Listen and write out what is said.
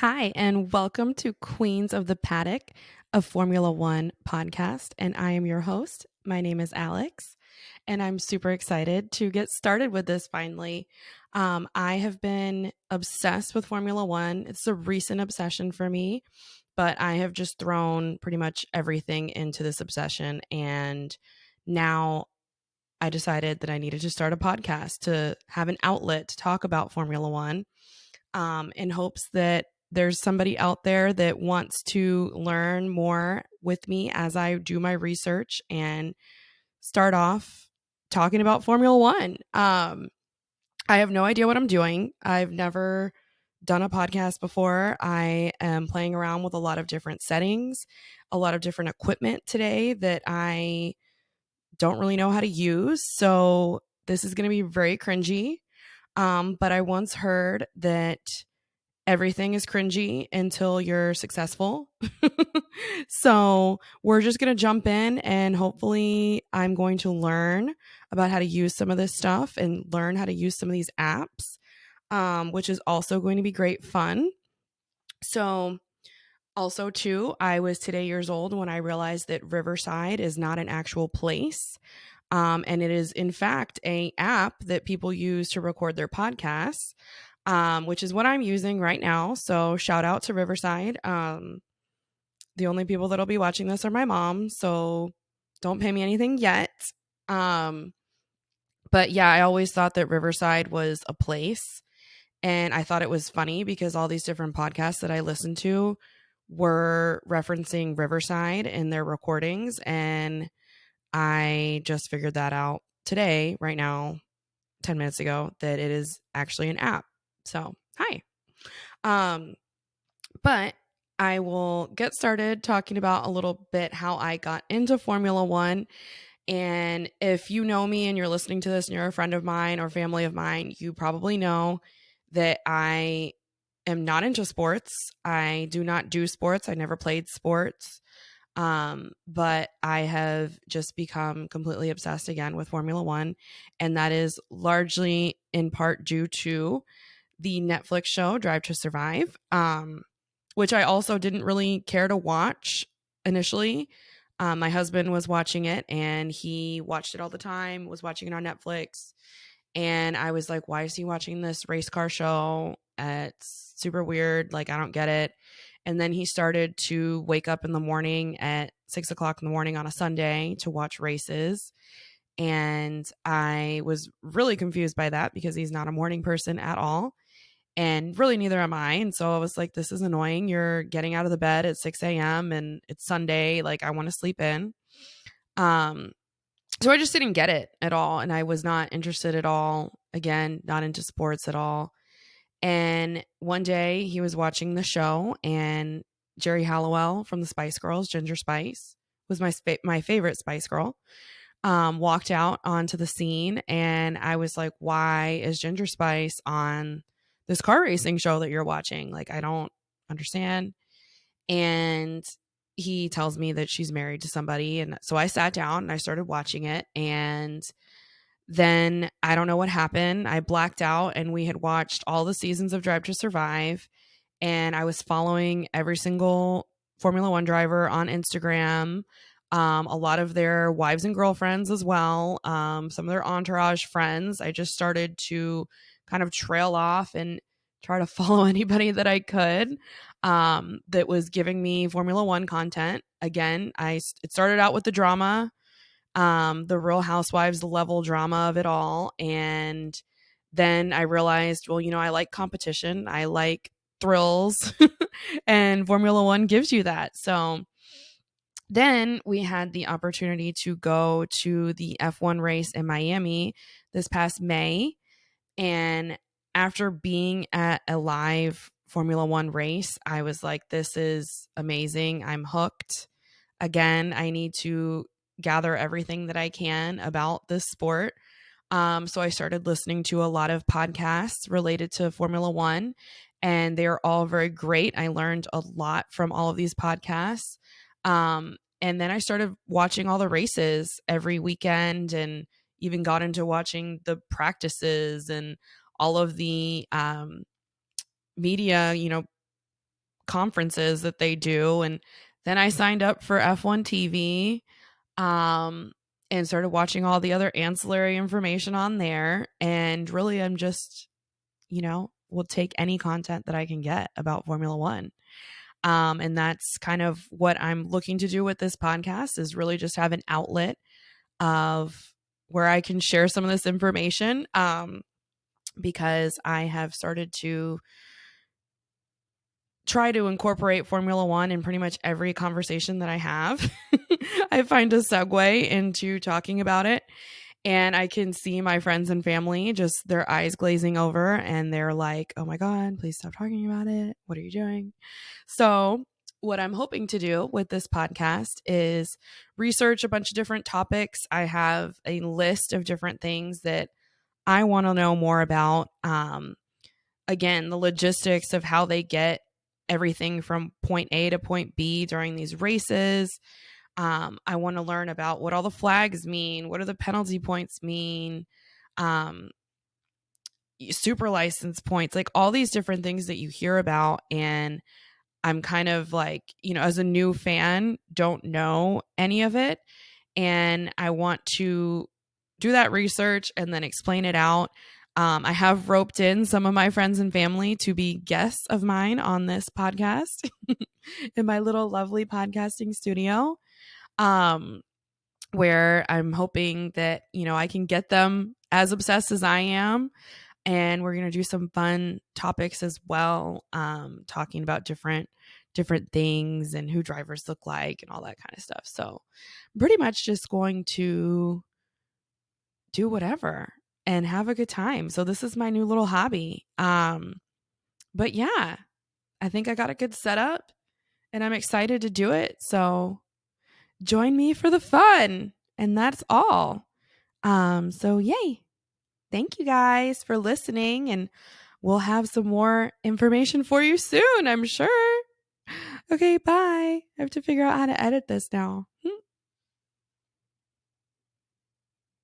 Hi, and welcome to Queens of the Paddock, a Formula One podcast. And I am your host. My name is Alex, and I'm super excited to get started with this finally. I have been obsessed with Formula One. It's a recent obsession for me, but I have just thrown pretty much everything into this obsession. And now I decided that I needed to start a podcast to have an outlet to talk about Formula One in hopes that there's somebody out there that wants to learn more with me as I do my research and start off talking about Formula One. I have no idea what I'm doing. I've never done a podcast before. I am playing around with a lot of different settings, a lot of different equipment today that I don't really know how to use. So this is going to be very cringy. But I once heard that everything is cringy until you're successful. So we're just going to jump in and hopefully I'm going to learn about how to use some of this stuff and learn how to use some of these apps, which is also going to be great fun. So also too, I was today years old when I realized that Riverside is not an actual place. And it is in fact a app that people use to record their podcasts, which is what I'm using right now. So shout out to Riverside. The only people that'll be watching this are my mom, so don't pay me anything yet. Um, but yeah, I always thought that Riverside was a place, and I thought it was funny because all these different podcasts that I listened to were referencing Riverside in their recordings, and I just figured that out today, right now, 10 minutes ago, that it is actually an app. So, hi. Um, but I will get started talking about a little bit how I got into Formula One. And if you know me and you're listening to this and you're a friend of mine or family of mine, you probably know that I am not into sports. I do not do sports. I never played sports. But I have just become completely obsessed again with Formula One. And that is largely in part due to the Netflix show Drive to Survive, which I also didn't really care to watch initially. My husband was watching it and he watched it all the time, was watching it on Netflix. And I was like, why is he watching this race car show? It's super weird. Like, I don't get it. And then he started to wake up in the morning at 6 o'clock in the morning on a Sunday to watch races. And I was really confused by that because he's not a morning person at all. And really, neither am I. And so I was like, this is annoying. You're getting out of the bed at 6 a.m. and it's Sunday. Like, I want to sleep in. Um, so I just didn't get it at all. And I was not interested at all. Again, not into sports at all. And one day he was watching the show, and Jerry Halliwell from the Spice Girls, Ginger Spice, was my favorite Spice Girl, walked out onto the scene. And I was like, why is Ginger Spice on this car racing show that you're watching? Like, I don't understand. And he tells me that she's married to somebody. And so I sat down and I started watching it. And then I don't know what happened. I blacked out and we had watched all the seasons of Drive to Survive. And I was following every single Formula One driver on Instagram, a lot of their wives and girlfriends as well, some of their entourage friends. I just started to kind of trail off and try to follow anybody that I could, that was giving me Formula One content. Again, it started out with the drama, the Real Housewives level drama of it all. And then I realized, well, I like competition. I like thrills and Formula One gives you that. So then we had the opportunity to go to the F1 race in Miami this past May. And after being at a live Formula One race, I was like, this is amazing. I'm hooked. Again, I need to gather everything that I can about this sport. So I started listening to a lot of podcasts related to Formula One, and they are all very great. I learned a lot from all of these podcasts. And then I started watching all the races every weekend and even got into watching the practices and all of the media, conferences that they do. And then I signed up for F1 TV, and started watching all the other ancillary information on there. And really, I'm just, will take any content that I can get about Formula One. And that's kind of what I'm looking to do with this podcast, is really just have an outlet of where I can share some of this information, because I have started to try to incorporate Formula One in pretty much every conversation that I have. I find a segue into talking about it, and I can see my friends and family, just their eyes glazing over, and they're like, oh my God, please stop talking about it. What are you doing? So what I'm hoping to do with this podcast is research a bunch of different topics. I have a list of different things that I want to know more about. Again, the logistics of how they get everything from point A to point B during these races. I want to learn about what all the flags mean. What do the penalty points mean? Super license points, like all these different things that you hear about. And I'm kind of like, as a new fan, don't know any of it. And I want to do that research and then explain it out. I have roped in some of my friends and family to be guests of mine on this podcast in my little lovely podcasting studio, where I'm hoping that, I can get them as obsessed as I am. And we're going to do some fun topics as well, talking about different things and who drivers look like and all that kind of stuff. So pretty much just going to do whatever and have a good time. So this is my new little hobby. But yeah, I think I got a good setup and I'm excited to do it. So join me for the fun. And that's all. So yay. Thank you guys for listening, and we'll have some more information for you soon, I'm sure. Okay, bye. I have to figure out how to edit this now.